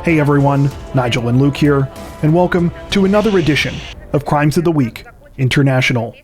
Hey everyone, Nigel and Luke here, and welcome to another edition of Crimes of the Week International.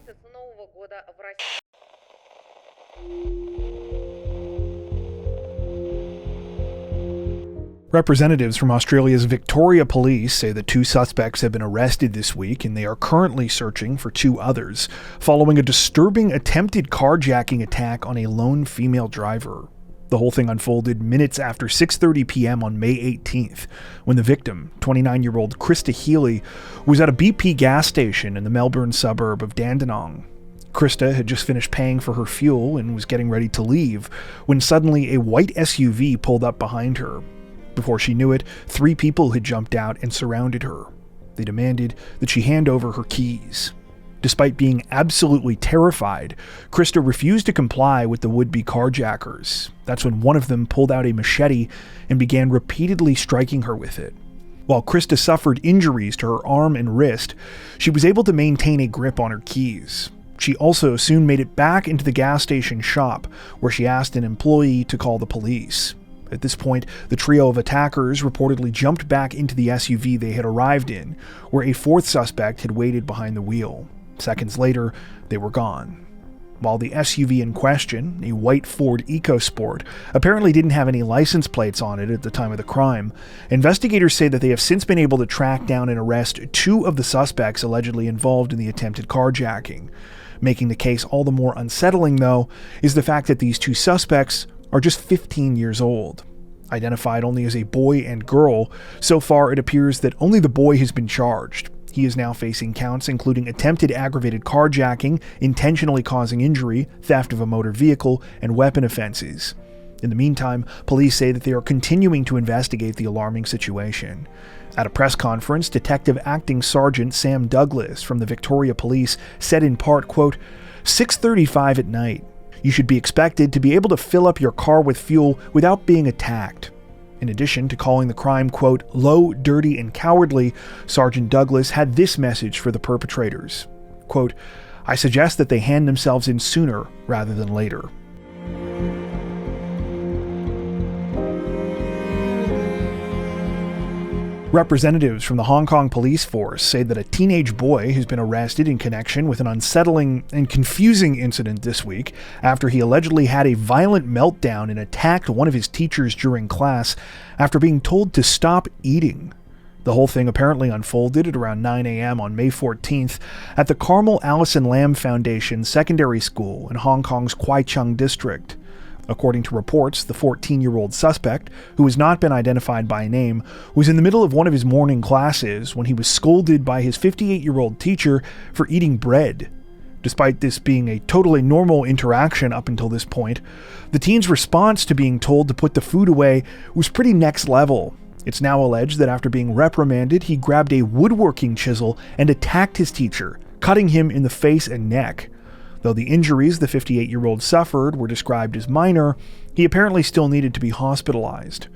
Representatives from Australia's Victoria Police say that 2 suspects have been arrested this week and they are currently searching for 2 others, following a disturbing attempted carjacking attack on a lone female driver. The whole thing unfolded minutes after 6:30 p.m. on May 18th, when the victim, 29-year-old Krista Healy, was at a BP gas station in the Melbourne suburb of Dandenong. Krista had just finished paying for her fuel and was getting ready to leave, when suddenly a white SUV pulled up behind her. Before she knew it, 3 people had jumped out and surrounded her. They demanded that she hand over her keys. Despite being absolutely terrified, Krista refused to comply with the would-be carjackers. That's when one of them pulled out a machete and began repeatedly striking her with it. While Krista suffered injuries to her arm and wrist, she was able to maintain a grip on her keys. She also soon made it back into the gas station shop, where she asked an employee to call the police. At this point, the trio of attackers reportedly jumped back into the SUV they had arrived in, where a 4th suspect had waited behind the wheel. Seconds later, they were gone. While the SUV in question, a white Ford EcoSport, apparently didn't have any license plates on it at the time of the crime, investigators say that they have since been able to track down and arrest 2 of the suspects allegedly involved in the attempted carjacking. Making the case all the more unsettling, though, is the fact that these 2 suspects are just 15 years old. Identified only as a boy and girl, so far it appears that only the boy has been charged. He is now facing counts including attempted aggravated carjacking, intentionally causing injury, theft of a motor vehicle, and weapon offenses. In the meantime, police say that they are continuing to investigate the alarming situation. At a press conference, Detective Acting Sergeant Sam Douglas from the Victoria Police said in part, quote, 6:35 at night. You should be expected to be able to fill up your car with fuel without being attacked. In addition to calling the crime, quote, low, dirty, and cowardly, Sergeant Douglas had this message for the perpetrators. Quote, I suggest that they hand themselves in sooner rather than later. Representatives from the Hong Kong police force say that a teenage boy has been arrested in connection with an unsettling and confusing incident this week after he allegedly had a violent meltdown and attacked one of his teachers during class after being told to stop eating. The whole thing apparently unfolded at around 9 a.m. on May 14th at the Carmel Allison Lam Foundation Secondary School in Hong Kong's Kwai Chung district. According to reports, the 14-year-old suspect, who has not been identified by name, was in the middle of one of his morning classes when he was scolded by his 58-year-old teacher for eating bread. Despite this being a totally normal interaction up until this point, the teen's response to being told to put the food away was pretty next level. It's now alleged that after being reprimanded, he grabbed a woodworking chisel and attacked his teacher, cutting him in the face and neck. Though the injuries the 58-year-old suffered were described as minor, he apparently still needed to be hospitalized.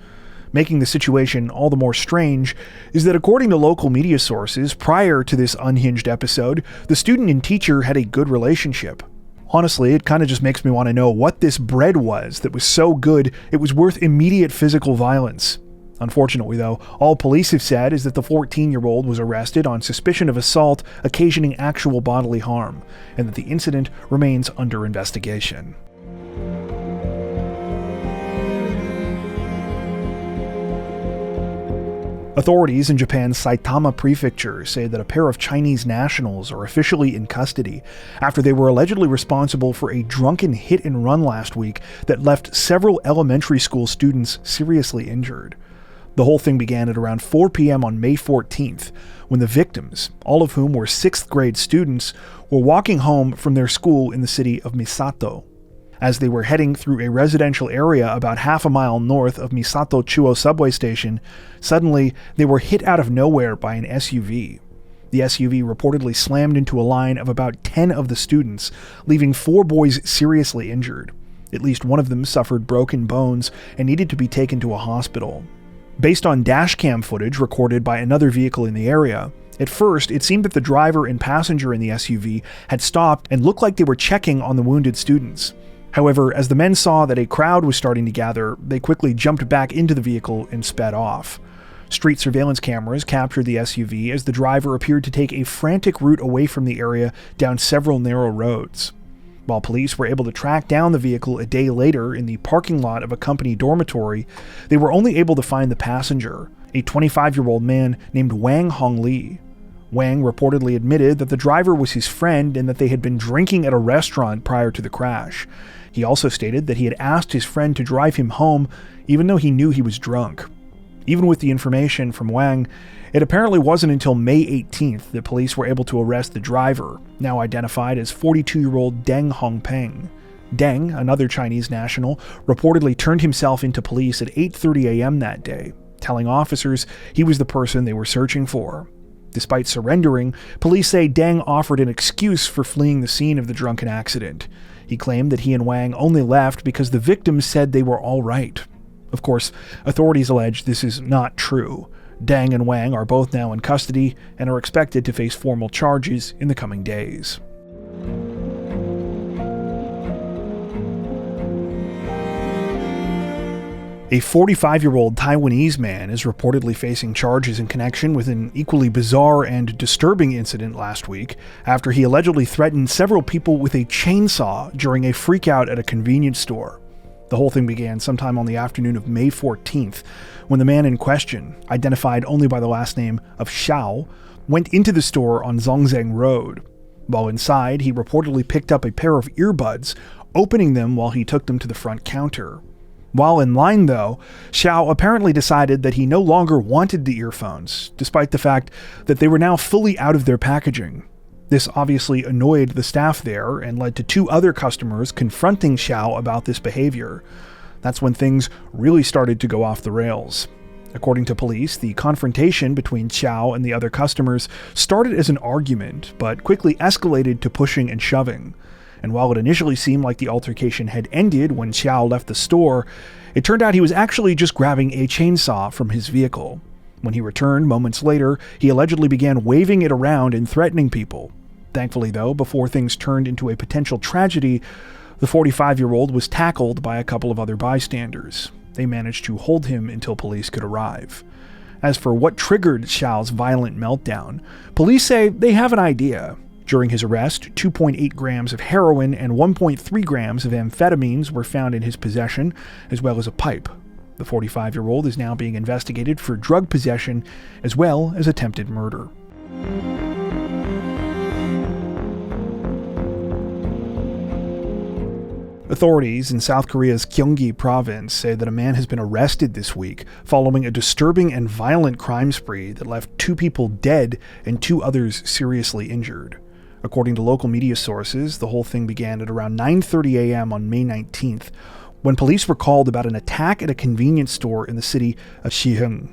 Making the situation all the more strange is that according to local media sources, prior to this unhinged episode, the student and teacher had a good relationship. Honestly, it kind of just makes me want to know what this bread was that was so good it was worth immediate physical violence. Unfortunately, though, all police have said is that the 14-year-old was arrested on suspicion of assault occasioning actual bodily harm, and that the incident remains under investigation. Authorities in Japan's Saitama Prefecture say that a pair of Chinese nationals are officially in custody after they were allegedly responsible for a drunken hit-and-run last week that left several elementary school students seriously injured. The whole thing began at around 4 p.m. on May 14th, when the victims, all of whom were 6th grade students, were walking home from their school in the city of Misato. As they were heading through a residential area about half a mile north of Misato Chuo subway station, suddenly they were hit out of nowhere by an SUV. The SUV reportedly slammed into a line of about 10 of the students, leaving 4 boys seriously injured. At least one of them suffered broken bones and needed to be taken to a hospital. Based on dashcam footage recorded by another vehicle in the area, at first it seemed that the driver and passenger in the SUV had stopped and looked like they were checking on the wounded students. However, as the men saw that a crowd was starting to gather, they quickly jumped back into the vehicle and sped off. Street surveillance cameras captured the SUV as the driver appeared to take a frantic route away from the area down several narrow roads. While police were able to track down the vehicle a day later in the parking lot of a company dormitory, they were only able to find the passenger, a 25-year-old man named Wang Hongli. Wang reportedly admitted that the driver was his friend and that they had been drinking at a restaurant prior to the crash. He also stated that he had asked his friend to drive him home even though he knew he was drunk. Even with the information from Wang, it apparently wasn't until May 18th that police were able to arrest the driver, now identified as 42-year-old Deng Hongpeng. Deng, another Chinese national, reportedly turned himself into police at 8:30 a.m. that day, telling officers he was the person they were searching for. Despite surrendering, police say Deng offered an excuse for fleeing the scene of the drunken accident. He claimed that he and Wang only left because the victims said they were all right. Of course, authorities allege this is not true. Deng and Wang are both now in custody and are expected to face formal charges in the coming days. A 45-year-old Taiwanese man is reportedly facing charges in connection with an equally bizarre and disturbing incident last week after he allegedly threatened several people with a chainsaw during a freakout at a convenience store. The whole thing began sometime on the afternoon of May 14th, when the man in question, identified only by the last name of Xiao, went into the store on Zhongzheng Road. While inside, he reportedly picked up a pair of earbuds, opening them while he took them to the front counter. While in line, though, Xiao apparently decided that he no longer wanted the earphones, despite the fact that they were now fully out of their packaging. This obviously annoyed the staff there and led to two other customers confronting Xiao about this behavior. That's when things really started to go off the rails. According to police, the confrontation between Xiao and the other customers started as an argument, but quickly escalated to pushing and shoving. And while it initially seemed like the altercation had ended when Xiao left the store, it turned out he was actually just grabbing a chainsaw from his vehicle. When he returned moments later, he allegedly began waving it around and threatening people. Thankfully, though, before things turned into a potential tragedy, the 45-year-old was tackled by a couple of other bystanders. They managed to hold him until police could arrive. As for what triggered Xiao's violent meltdown, police say they have an idea. During his arrest, 2.8 grams of heroin and 1.3 grams of amphetamines were found in his possession, as well as a pipe. The 45-year-old is now being investigated for drug possession, as well as attempted murder. Authorities in South Korea's Gyeonggi province say that a man has been arrested this week following a disturbing and violent crime spree that left 2 people dead and 2 others seriously injured. According to local media sources, the whole thing began at around 9:30 a.m. on May 19th, when police were called about an attack at a convenience store in the city of Siheung.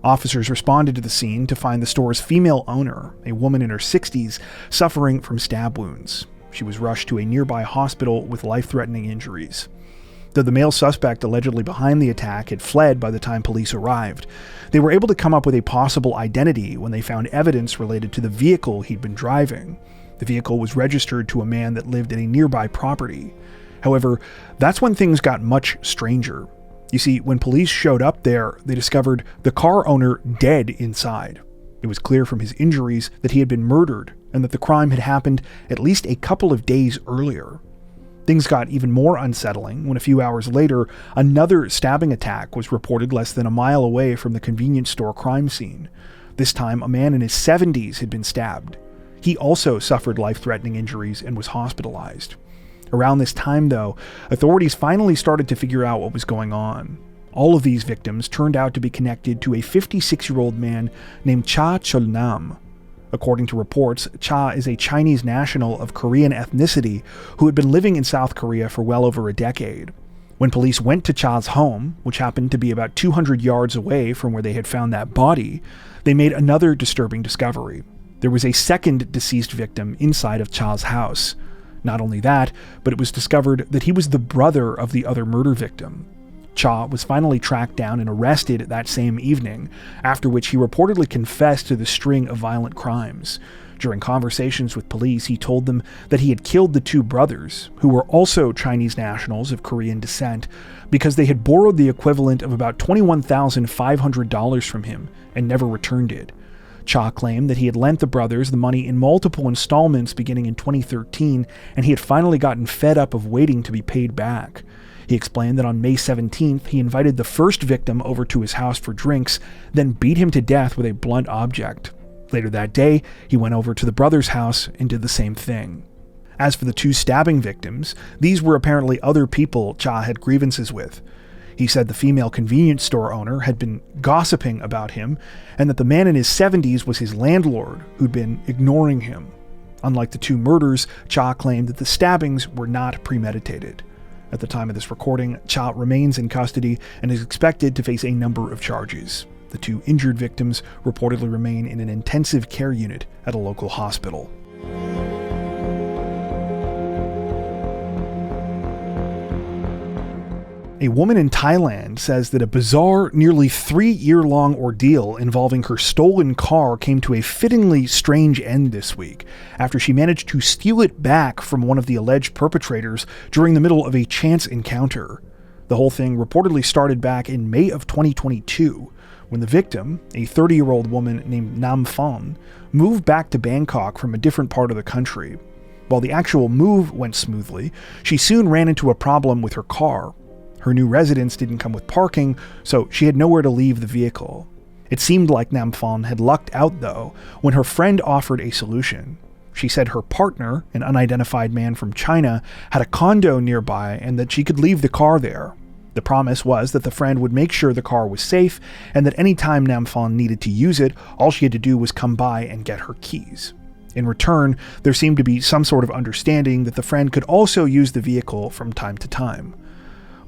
Officers responded to the scene to find the store's female owner, a woman in her 60s, suffering from stab wounds. She was rushed to a nearby hospital with life-threatening injuries. Though the male suspect allegedly behind the attack had fled by the time police arrived, they were able to come up with a possible identity when they found evidence related to the vehicle he'd been driving. The vehicle was registered to a man that lived at a nearby property. However, that's when things got much stranger. You see, when police showed up there, they discovered the car owner dead inside. It was clear from his injuries that he had been murdered and that the crime had happened at least a couple of days earlier. Things got even more unsettling when a few hours later, another stabbing attack was reported less than a mile away from the convenience store crime scene. This time, a man in his 70s had been stabbed. He also suffered life-threatening injuries and was hospitalized. Around this time, though, authorities finally started to figure out what was going on. All of these victims turned out to be connected to a 56-year-old man named Cha Chol-nam. According to reports, Cha is a Chinese national of Korean ethnicity who had been living in South Korea for well over a decade. When police went to Cha's home, which happened to be about 200 yards away from where they had found that body, they made another disturbing discovery. There was a second deceased victim inside of Cha's house. Not only that, but it was discovered that he was the brother of the other murder victim. Cha was finally tracked down and arrested that same evening, after which he reportedly confessed to the string of violent crimes. During conversations with police, he told them that he had killed the two brothers, who were also Chinese nationals of Korean descent, because they had borrowed the equivalent of about $21,500 from him and never returned it. Cha claimed that he had lent the brothers the money in multiple installments beginning in 2013, and he had finally gotten fed up of waiting to be paid back. He explained that on May 17th, he invited the first victim over to his house for drinks, then beat him to death with a blunt object. Later that day, he went over to the brother's house and did the same thing. As for the two stabbing victims, these were apparently other people Cha had grievances with. He said the female convenience store owner had been gossiping about him, and that the man in his 70s was his landlord who'd been ignoring him. Unlike the two murders, Cha claimed that the stabbings were not premeditated. At the time of this recording, Cha remains in custody and is expected to face a number of charges. The two injured victims reportedly remain in an intensive care unit at a local hospital. A woman in Thailand says that a bizarre, nearly 3-year-long ordeal involving her stolen car came to a fittingly strange end this week, after she managed to steal it back from one of the alleged perpetrators during the middle of a chance encounter. The whole thing reportedly started back in May of 2022, when the victim, a 30-year-old woman named Nam Phan, moved back to Bangkok from a different part of the country. While the actual move went smoothly, she soon ran into a problem with her car. Her new residence didn't come with parking, so she had nowhere to leave the vehicle. It seemed like Nam Phan had lucked out, though, when her friend offered a solution. She said her partner, an unidentified man from China, had a condo nearby and that she could leave the car there. The promise was that the friend would make sure the car was safe, and that any time Nam Phan needed to use it, all she had to do was come by and get her keys. In return, there seemed to be some sort of understanding that the friend could also use the vehicle from time to time.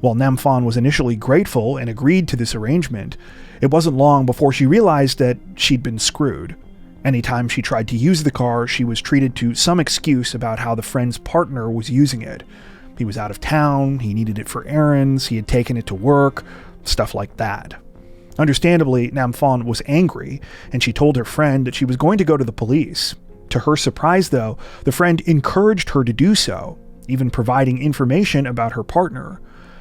While Nam Phan was initially grateful and agreed to this arrangement, it wasn't long before she realized that she'd been screwed. Anytime she tried to use the car, she was treated to some excuse about how the friend's partner was using it. He was out of town, he needed it for errands, he had taken it to work, stuff like that. Understandably, Nam Phan was angry, and she told her friend that she was going to go to the police. To her surprise, though, the friend encouraged her to do so, even providing information about her partner.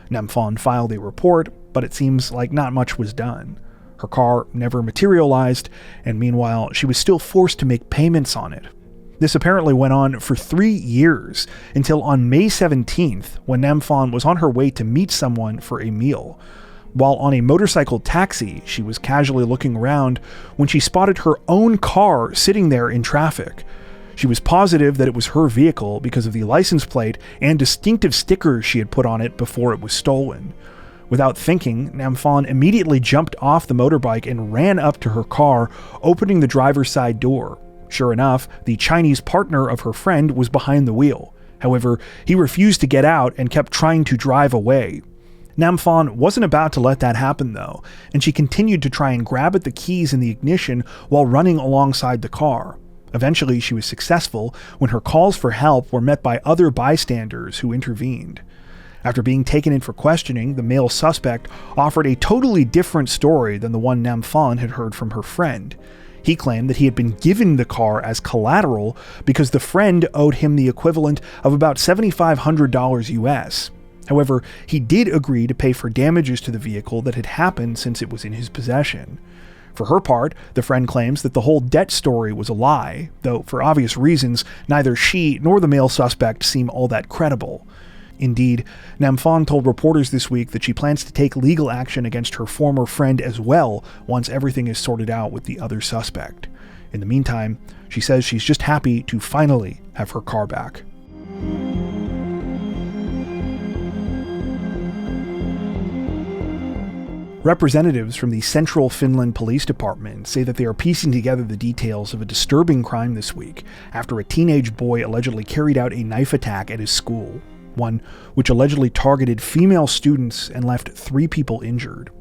Nam Phan filed a report, but it seems like not much was done. Her car never materialized, and meanwhile, she was still forced to make payments on it. This apparently went on for 3 years, until on May 17th, when Nam Phan was on her way to meet someone for a meal. While on a motorcycle taxi, she was casually looking around when she spotted her own car sitting there in traffic. She was positive that it was her vehicle because of the license plate and distinctive stickers she had put on it before it was stolen. Without thinking, Nam Phan immediately jumped off the motorbike and ran up to her car, opening the driver's side door. Sure enough, the Chinese partner of her friend was behind the wheel. However, he refused to get out and kept trying to drive away. Nam Phan wasn't about to let that happen, though, and she continued to try and grab at the keys in the ignition while running alongside the car. Eventually, she was successful when her calls for help were met by other bystanders who intervened. After being taken in for questioning, the male suspect offered a totally different story than the one Nam Phan had heard from her friend. He claimed that he had been given the car as collateral because the friend owed him the equivalent of about $7,500 US. However, he did agree to pay for damages to the vehicle that had happened since it was in his possession. For her part, the friend claims that the whole debt story was a lie, though for obvious reasons, neither she nor the male suspect seem all that credible. Indeed, Nam Phan told reporters this week that she plans to take legal action against her former friend as well once everything is sorted out with the other suspect. In the meantime, she says she's just happy to finally have her car back. Representatives from the Central Finland Police Department say that they are piecing together the details of a disturbing crime this week after a teenage boy allegedly carried out a knife attack at his school, one which allegedly targeted female students and left 3 people injured.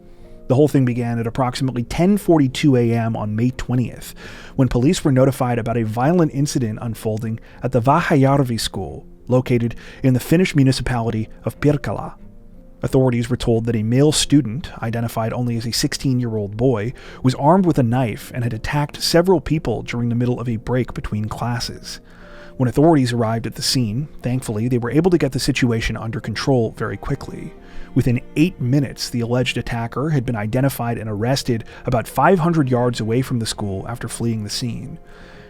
The whole thing began at approximately 10:42 a.m. on May 20th, when police were notified about a violent incident unfolding at the Vahajärvi school, located in the Finnish municipality of Pirkkala. Authorities were told that a male student, identified only as a 16-year-old boy, was armed with a knife and had attacked several people during the middle of a break between classes. When authorities arrived at the scene, thankfully, they were able to get the situation under control very quickly. Within 8 minutes, the alleged attacker had been identified and arrested about 500 yards away from the school after fleeing the scene.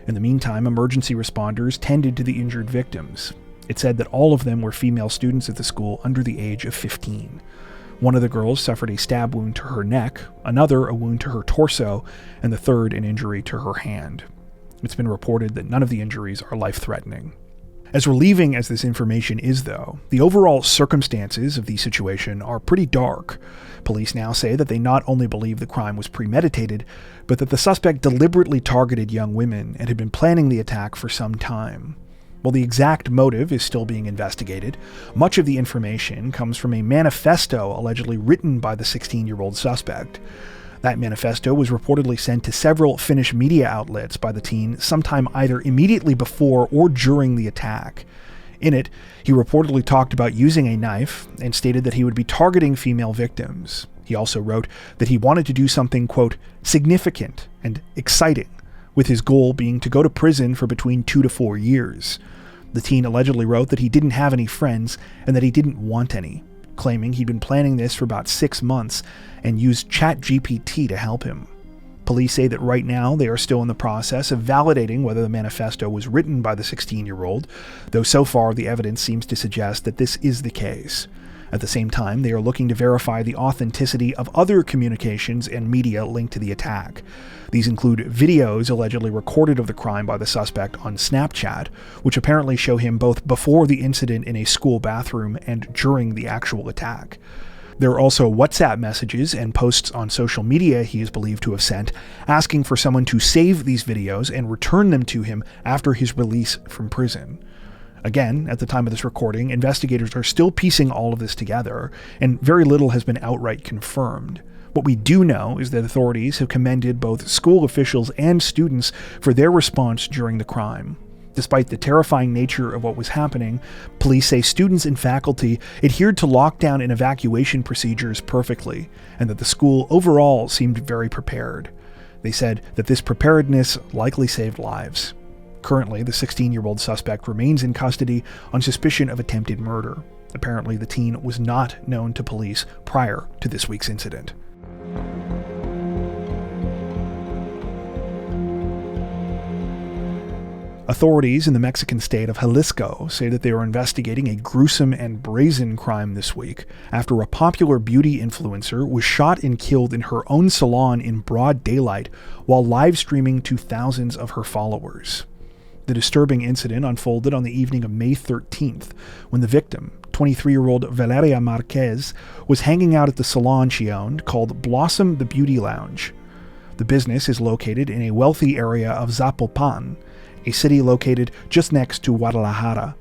In the meantime, emergency responders tended to the injured victims. It said that all of them were female students at the school under the age of 15. One of the girls suffered a stab wound to her neck, another a wound to her torso, and the third an injury to her hand. It's been reported that none of the injuries are life-threatening. As relieving as this information is, though, the overall circumstances of the situation are pretty dark. Police now say that they not only believe the crime was premeditated, but that the suspect deliberately targeted young women and had been planning the attack for some time. While the exact motive is still being investigated, much of the information comes from a manifesto allegedly written by the 16-year-old suspect. That manifesto was reportedly sent to several Finnish media outlets by the teen sometime either immediately before or during the attack. In it, he reportedly talked about using a knife and stated that he would be targeting female victims. He also wrote that he wanted to do something, quote, significant and exciting, with his goal being to go to prison for between 2 to 4 years. The teen allegedly wrote that he didn't have any friends and that he didn't want any, claiming he'd been planning this for about 6 months and used ChatGPT to help him. Police say that right now they are still in the process of validating whether the manifesto was written by the 16-year-old, though so far the evidence seems to suggest that this is the case. At the same time, they are looking to verify the authenticity of other communications and media linked to the attack. These include videos allegedly recorded of the crime by the suspect on Snapchat, which apparently show him both before the incident in a school bathroom and during the actual attack. There are also WhatsApp messages and posts on social media he is believed to have sent, asking for someone to save these videos and return them to him after his release from prison. Again, at the time of this recording, investigators are still piecing all of this together, and very little has been outright confirmed. What we do know is that authorities have commended both school officials and students for their response during the crime. Despite the terrifying nature of what was happening, police say students and faculty adhered to lockdown and evacuation procedures perfectly, and that the school overall seemed very prepared. They said that this preparedness likely saved lives. Currently, the 16-year-old suspect remains in custody on suspicion of attempted murder. Apparently, the teen was not known to police prior to this week's incident. Authorities in the Mexican state of Jalisco say that they are investigating a gruesome and brazen crime this week after a popular beauty influencer was shot and killed in her own salon in broad daylight while live streaming to thousands of her followers. The disturbing incident unfolded on the evening of May 13th, when the victim, 23-year-old Valeria Marquez, was hanging out at the salon she owned called Blossom the Beauty Lounge. The business is located in a wealthy area of Zapopan, a city located just next to Guadalajara.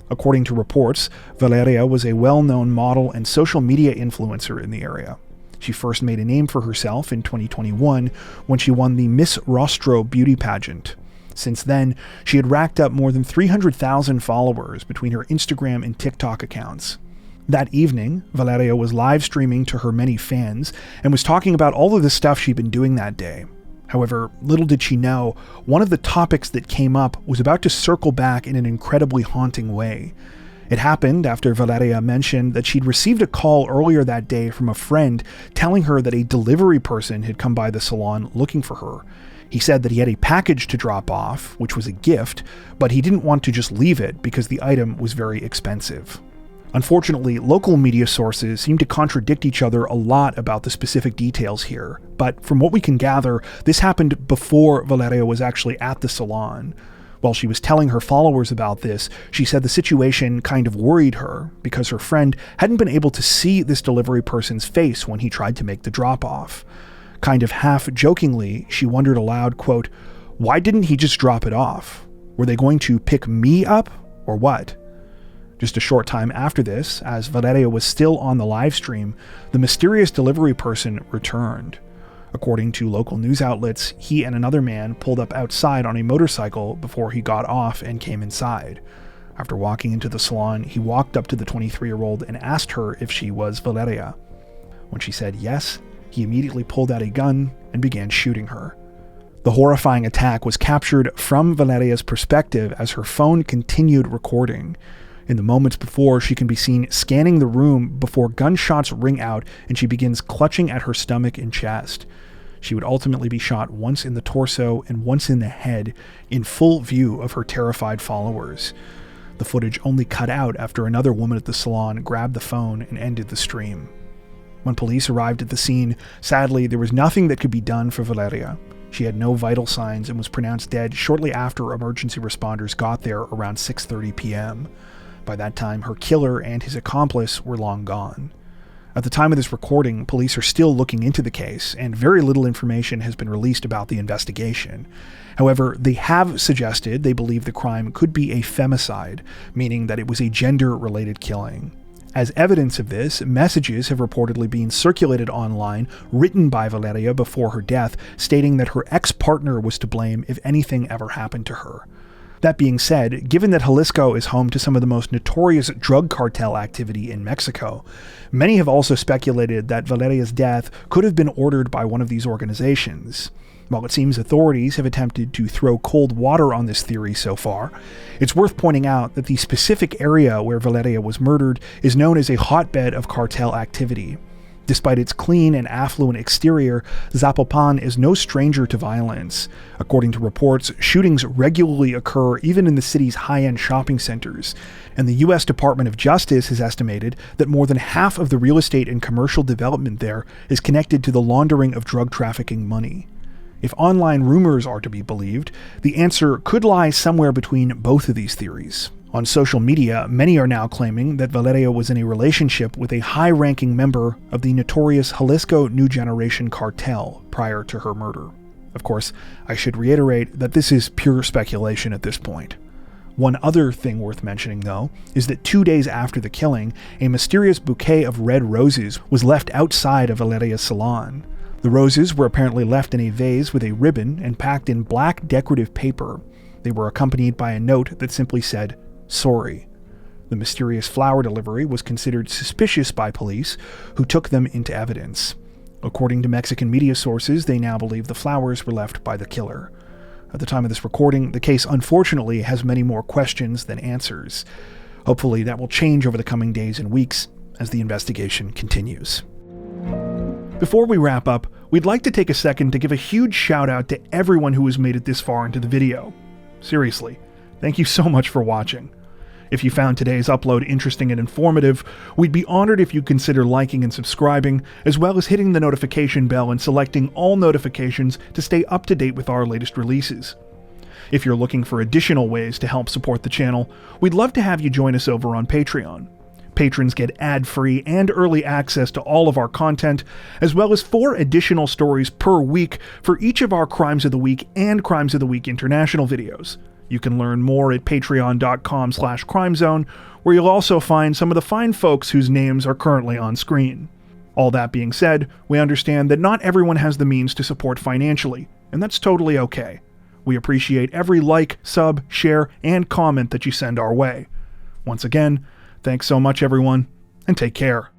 According to reports, Valeria was a well-known model and social media influencer in the area. She first made a name for herself in 2021 when she won the Miss Rostro beauty pageant. Since then, she had racked up more than 300,000 followers between her Instagram and TikTok accounts. That evening, Valeria was live streaming to her many fans and was talking about all of the stuff she'd been doing that day. However, little did she know, one of the topics that came up was about to circle back in an incredibly haunting way. It happened after Valeria mentioned that she'd received a call earlier that day from a friend telling her that a delivery person had come by the salon looking for her. He said that he had a package to drop off, which was a gift, but he didn't want to just leave it because the item was very expensive. Unfortunately, local media sources seem to contradict each other a lot about the specific details here, but from what we can gather, this happened before Valeria was actually at the salon. While she was telling her followers about this, she said the situation kind of worried her because her friend hadn't been able to see this delivery person's face when he tried to make the drop-off. Kind of half-jokingly, she wondered aloud, quote, "Why didn't he just drop it off? Were they going to pick me up, or what?" Just a short time after this, as Valeria was still on the live stream, the mysterious delivery person returned. According to local news outlets, he and another man pulled up outside on a motorcycle before he got off and came inside. After walking into the salon, he walked up to the 23-year-old and asked her if she was Valeria. When she said yes, he immediately pulled out a gun and began shooting her. The horrifying attack was captured from Valeria's perspective as her phone continued recording. In the moments before, she can be seen scanning the room before gunshots ring out and she begins clutching at her stomach and chest. She would ultimately be shot once in the torso and once in the head, in full view of her terrified followers. The footage only cut out after another woman at the salon grabbed the phone and ended the stream. When police arrived at the scene, sadly, there was nothing that could be done for Valeria. She had no vital signs and was pronounced dead shortly after emergency responders got there around 6:30 p.m. By that time, her killer and his accomplice were long gone. At the time of this recording, police are still looking into the case, and very little information has been released about the investigation. However, they have suggested they believe the crime could be a femicide, meaning that it was a gender-related killing. As evidence of this, messages have reportedly been circulated online, written by Valeria before her death, stating that her ex-partner was to blame if anything ever happened to her. That being said, given that Jalisco is home to some of the most notorious drug cartel activity in Mexico, many have also speculated that Valeria's death could have been ordered by one of these organizations. While it seems authorities have attempted to throw cold water on this theory so far, it's worth pointing out that the specific area where Valeria was murdered is known as a hotbed of cartel activity. Despite its clean and affluent exterior, Zapopan is no stranger to violence. According to reports, shootings regularly occur even in the city's high-end shopping centers, and the U.S. Department of Justice has estimated that more than half of the real estate and commercial development there is connected to the laundering of drug trafficking money. If online rumors are to be believed, the answer could lie somewhere between both of these theories. On social media, many are now claiming that Valeria was in a relationship with a high-ranking member of the notorious Jalisco New Generation cartel prior to her murder. Of course, I should reiterate that this is pure speculation at this point. One other thing worth mentioning, though, is that 2 days after the killing, a mysterious bouquet of red roses was left outside of Valeria's salon. The roses were apparently left in a vase with a ribbon and packed in black decorative paper. They were accompanied by a note that simply said, "Sorry." The mysterious flower delivery was considered suspicious by police, who took them into evidence. According to Mexican media sources, they now believe the flowers were left by the killer. At the time of this recording, the case unfortunately has many more questions than answers. Hopefully that will change over the coming days and weeks as the investigation continues. Before we wrap up, we'd like to take a second to give a huge shout out to everyone who has made it this far into the video. Seriously, thank you so much for watching. If you found today's upload interesting and informative, we'd be honored if you'd consider liking and subscribing, as well as hitting the notification bell and selecting all notifications to stay up to date with our latest releases. If you're looking for additional ways to help support the channel, we'd love to have you join us over on Patreon. Patrons get ad-free and early access to all of our content, as well as 4 additional stories per week for each of our Crimes of the Week and Crimes of the Week International videos. You can learn more at patreon.com/crimezone, where you'll also find some of the fine folks whose names are currently on screen. All that being said, we understand that not everyone has the means to support financially, and that's totally okay. We appreciate every like, sub, share, and comment that you send our way. Once again, thanks so much everyone, and take care.